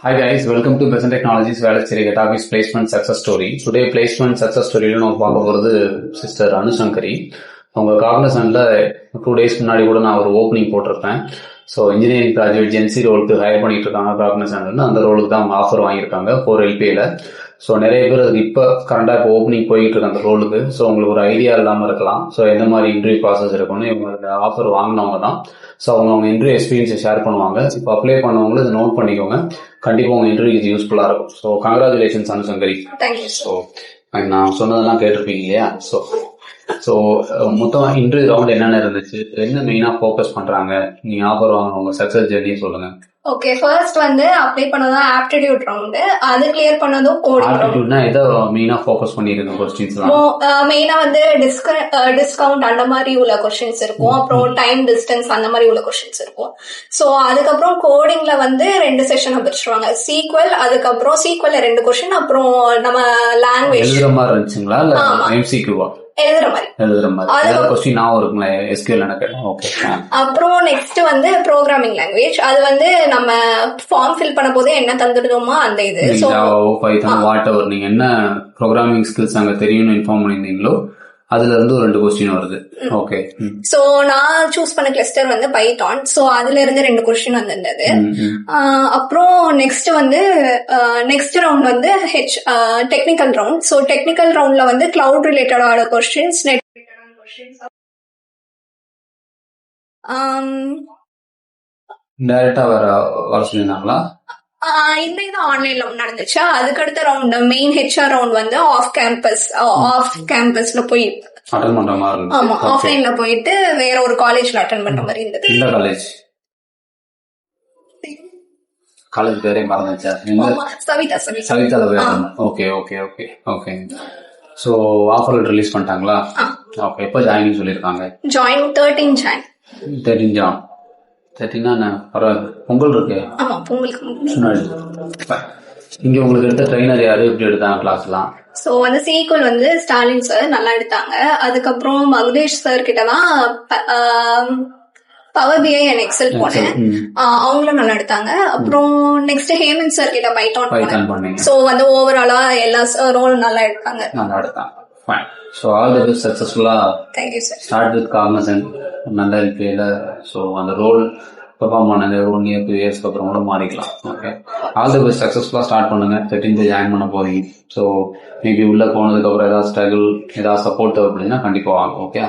Hi guys, welcome to Present Technologies Velachiri Topics Placement Success Story. Today placement success story நம்ம பார்க்க போறது sister அனுசங்கரி. அவங்க காக்னசன்ட்ல 2 days முன்னாடி கூட நான் ஒரு ஓப்பனிங் போட்டிருப்பேன். ஸோ இன்ஜினியரிங் கிராஜுவேட் ஜென்சி ரோலுக்கு ஹையர் பண்ணிட்டு இருக்காங்க காக்னசன்ட்ல. அந்த ரோலுக்கு தான் அவங்க ஆஃபர் வாங்கியிருக்காங்க 4 LPAல. ஸோ நிறைய பேர் அதுக்கு இப்போ கரண்டாக இப்போ ஓப்பனிங் போயிட்டு இருக்கு அந்த ரோலுக்கு. ஸோ உங்களுக்கு ஒரு ஐடியா இல்லாமல் இருக்கலாம். ஸோ எந்த மாதிரி இன்டர்வியூ ப்ராசஸ் இருக்குன்னு இவங்க ஆஃபர் வாங்கினவங்க தான். ஸோ அவங்க இன்டர்வியூ எக்ஸ்பீரியன்ஸை ஷேர் பண்ணுவாங்க. இப்போ அப்ளை பண்ணவங்களும் இதை நோட் பண்ணிக்கோங்க. கண்டிப்பாக உங்க இன்டர்வியூ இது யூஸ்ஃபுல்லாக இருக்கும். So congratulations அனுசங்கரி. ஸோ நான் சொன்னதெல்லாம் கேட்டிருப்பீங்க இல்லையா? ஸோ மொத்தம் இன்டர்வியூ ரவுண்ட் என்னென்ன இருந்துச்சு, என்ன மெயினா ஃபோக்கஸ் பண்றாங்க, நீங்க ஆஃபர் வாங்க உங்க சக்சஸ் ஜெர்னியை சொல்லுங்க. ஓகே, ஃபர்ஸ்ட் அப்ளை பண்ணதும் ஆப்டிடியூட் ரவுண்ட், அது கிளியர் பண்ணதும் கோடிங். ஆப்டிடியூட்னா எதை மெயினா ஃபோக்கஸ் பண்ணிருங்க क्वेश्चंसலாம்? மெயினா டிஸ்கவுண்ட் அந்த மாதிரி உள்ள क्वेश्चंस இருக்கும். அப்புறம் டைம் டிஸ்டன்ஸ் அந்த மாதிரி உள்ள क्वेश्चंस இருக்கும். சோ அதுக்கப்புறம் கோடிங்ல 2 செஷன் பிரிச்சுருவாங்க. சீக்வல், அதுக்கப்புறம் சீக்வல்ல 2 क्वेश्चन, அப்புறம் நம்ம லாங்குவேஜ் எழுதுற மாதிரி இருந்துச்சுங்களா இல்ல எம்சிக்யூவா? எழுதுற மாதிரி. ஏதாவது क्वेश्चन நான் இருக்குங்களா எஸ்கியூஎல் எனக்கு? ஓகே. அப்புறம் நெக்ஸ்ட் ப்ரோகிராமிங் லாங்குவேஜ். அது நம்ம ஃபார்ம் ஃபில் பண்ண போதே என்ன தந்துடுதோமோ அந்த இது. சோ பைதான் வாட் எவர் நீங்க என்ன ப்ரோகிராமிங் ஸ்கில்ஸ் அங்க தெரியும்னு இன்ஃபார்ம் பண்ணிருந்தீங்களோ அதுல இருந்து ஒரு 2 क्वेश्चन வருது. ஓகே. சோ நான் சூஸ் பண்ண கிளஸ்டர் பைதான். சோ அதுல இருந்து 2 क्वेश्चन வந்திருந்தது. அப்புறம் next round technical round. So technical ரவுண்ட்ல கிளவுட் ரிலேட்டடான क्वेश्चंस, நெட் ரிலேட்டடான क्वेश्चंस. டைரக்டா வர சொல்லிருந்தாங்களா? இந்த இது ஆன்லைன்ல நடந்துச்சு. அதுக்கு அடுத்த round main HR round off கேம்பஸ்ல போய் அட்டெண்ட் பண்ற மாதிரி இருந்துச்சு. ஆமா, ஆஃப்லைன்ல போயிட்டு வேற ஒரு காலேஜ்ல அட்டெண்ட் பண்ற மாதிரி இருந்தது. இந்த காலேஜ் பேரே மறந்துச்சா? சவிதால போய். Okay okay okay okay. So offer letter release பண்ணிட்டாங்களா? ஓகே. எப்போ ஜாயினிங் சொல்லிருக்காங்க? Join 13 John. 13 பரவாயில்ல. பொங்கல் இருக்கு. ஆமா, பொங்கலுக்கு முன்னாடி. இங்க உங்களுக்கு எடுத்த ட்ரெயினர் யாரு, எப்படி எடுத்தாங்க கிளாஸ்லாம்? சோ சீக்வல் ஸ்டாலின் சார் நல்லா எடுத்தாங்க. அதுக்கப்புறம் மகதேஷ் சார் கிட்டதான் பவர் பிஐ அண்ட் எக்ஸல் போனேன். அவங்களும் நல்லா எடுத்தாங்க. அப்புறம் நெக்ஸ்ட் ஹேமந்த் சார் கிட்ட பைதான் போனேன். சோ ஓவராலா எல்லா ரோலும் நல்லா எடுத்தாங்க. So all the best, successfully. Thank you sir. Start with Cognizant, நல்ல LPAல. So அந்த ரோல் பெர்ஃபார்ம் பண்ணது 1 year 2 years அப்புறம் கூட மாறிக்கலாம். ஓகே. ஆல் தி பெஸ்ட், சக்சஸ்ஃபுல்லா ஸ்டார்ட் பண்ணுங்க. 13th ஜாயின் பண்ண போறீங்க. ஸோ மேபி உள்ள போனதுக்கு அப்புறம் ஏதாவது ஸ்ட்ரகிள், ஏதாவது சப்போர்ட் தேவைப்படுதுன்னா கண்டிப்பா வாங்க. ஓகே.